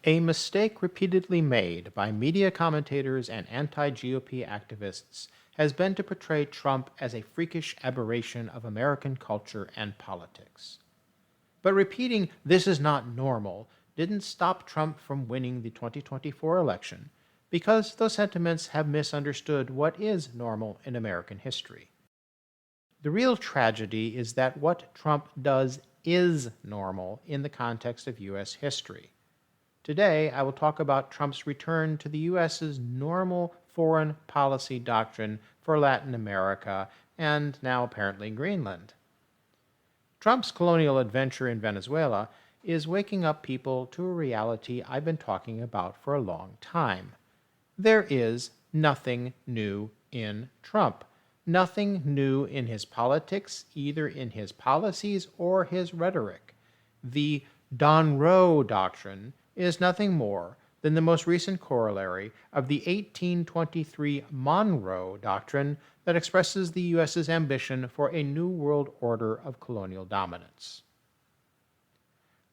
A mistake repeatedly made by media commentators and anti-GOP activists has been to portray Trump as a freakish aberration of American culture and politics. But repeating "this is not normal" didn't stop Trump from winning the 2024 election, because those sentiments have misunderstood what is normal in American history. The real tragedy is that what Trump does is normal in the context of U.S. history. Today, I will talk about Trump's return to the U.S.'s normal foreign policy doctrine for Latin America and now apparently Greenland. Trump's colonial adventure in Venezuela is waking up people to a reality I've been talking about for a long time. There is nothing new in Trump. Nothing new in his politics, either in his policies or his rhetoric. The Monroe Doctrine is nothing more than the most recent corollary of the 1823 Monroe Doctrine that expresses the U.S.'s ambition for a new world order of colonial dominance.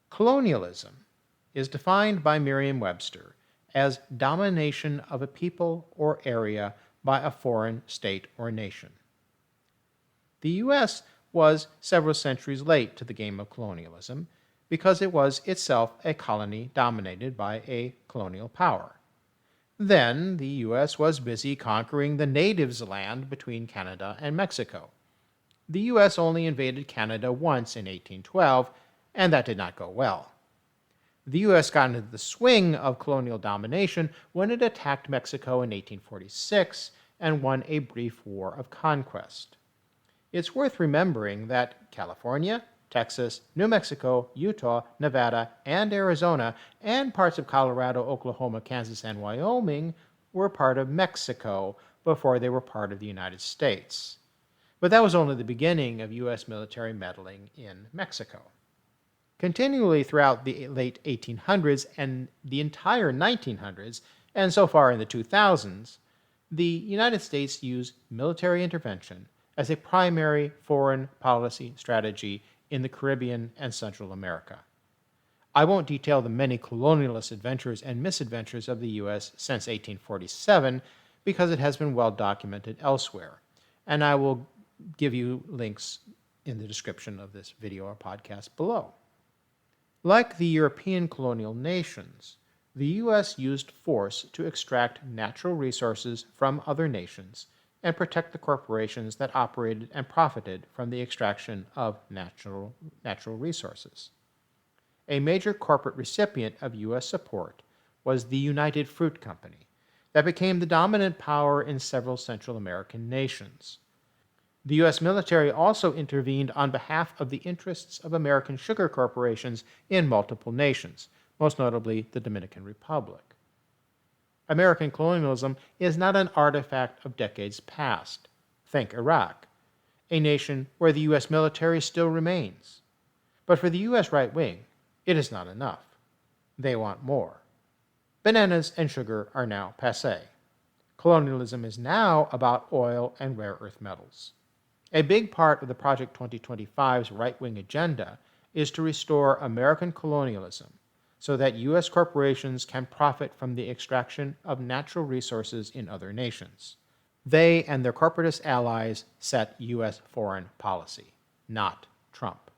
Colonialism is defined by Merriam-Webster as domination of a people or area by a foreign state or nation. The U.S. was several centuries late to the game of colonialism because it was itself a colony dominated by a colonial power. Then the U.S. was busy conquering the natives' land between Canada and Mexico. The U.S. only invaded Canada once in 1812, and that did not go well. The U.S. got into the swing of colonial domination when it attacked Mexico in 1846 and won a brief war of conquest. It's worth remembering that California, Texas, New Mexico, Utah, Nevada, and Arizona, and parts of Colorado, Oklahoma, Kansas, and Wyoming were part of Mexico before they were part of the United States. But that was only the beginning of U.S. military meddling in Mexico. Continually throughout the late 1800s and the entire 1900s, and so far in the 2000s, the United States used military intervention as a primary foreign policy strategy in the Caribbean and Central America. I won't detail the many colonialist adventures and misadventures of the U.S. since 1847 because it has been well documented elsewhere, and I will give you links in the description of this video or podcast below. Like the European colonial nations, the U.S. used force to extract natural resources from other nations and protect the corporations that operated and profited from the extraction of natural resources. A major corporate recipient of U.S. support was the United Fruit Company, that became the dominant power in several Central American nations. The U.S. military also intervened on behalf of the interests of American sugar corporations in multiple nations, most notably the Dominican Republic. American colonialism is not an artifact of decades past. Think Iraq, a nation where the U.S. military still remains. But for the U.S. right wing, it is not enough. They want more. Bananas and sugar are now passé. Colonialism is now about oil and rare earth metals. A big part of the Project 2025's right-wing agenda is to restore American colonialism so that U.S. corporations can profit from the extraction of natural resources in other nations. They and their corporatist allies set U.S. foreign policy, not Trump.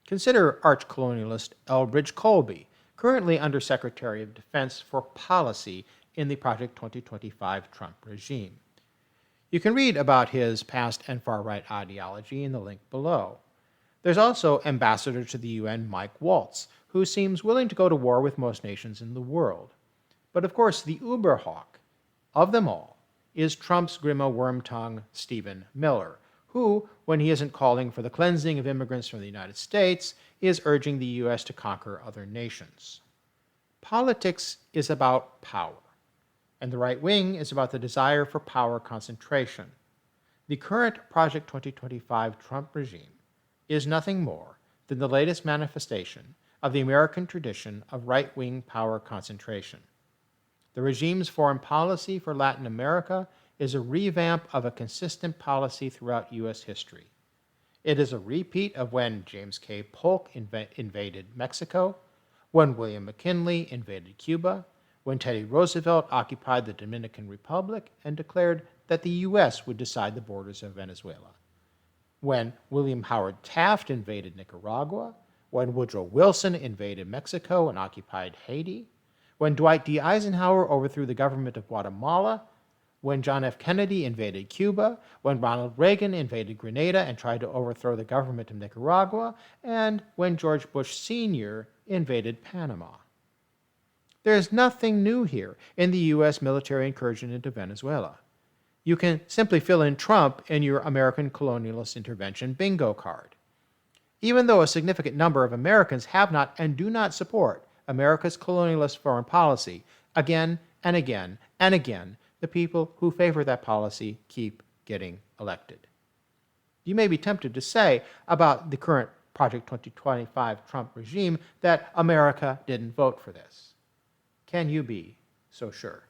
Consider arch-colonialist Elbridge Colby, currently Undersecretary of Defense for Policy in the Project 2025 Trump regime. You can read about his past and far-right ideology in the link below. There's also Ambassador to the UN Mike Waltz, who seems willing to go to war with most nations in the world. But of course, the uberhawk of them all is Trump's grima worm-tongue Stephen Miller, who, when he isn't calling for the cleansing of immigrants from the United States, is urging the U.S. to conquer other nations. Politics is about power, and the right wing is about the desire for power concentration. The current Project 2025 Trump regime is nothing more than the latest manifestation of the American tradition of right-wing power concentration. The regime's foreign policy for Latin America is a revamp of a consistent policy throughout U.S. history. It is a repeat of when James K. Polk invaded Mexico, when William McKinley invaded Cuba, when Teddy Roosevelt occupied the Dominican Republic and declared that the U.S. would decide the borders of Venezuela, when William Howard Taft invaded Nicaragua, when Woodrow Wilson invaded Mexico and occupied Haiti, when Dwight D. Eisenhower overthrew the government of Guatemala, when John F. Kennedy invaded Cuba, when Ronald Reagan invaded Grenada and tried to overthrow the government of Nicaragua, and when George Bush Sr. invaded Panama. There is nothing new here in the U.S. military incursion into Venezuela. You can simply fill in Trump in your American colonialist intervention bingo card. Even though a significant number of Americans have not and do not support America's colonialist foreign policy, again and again and again, the people who favor that policy keep getting elected. You may be tempted to say about the current Project 2025 Trump regime that America didn't vote for this. Can you be so sure?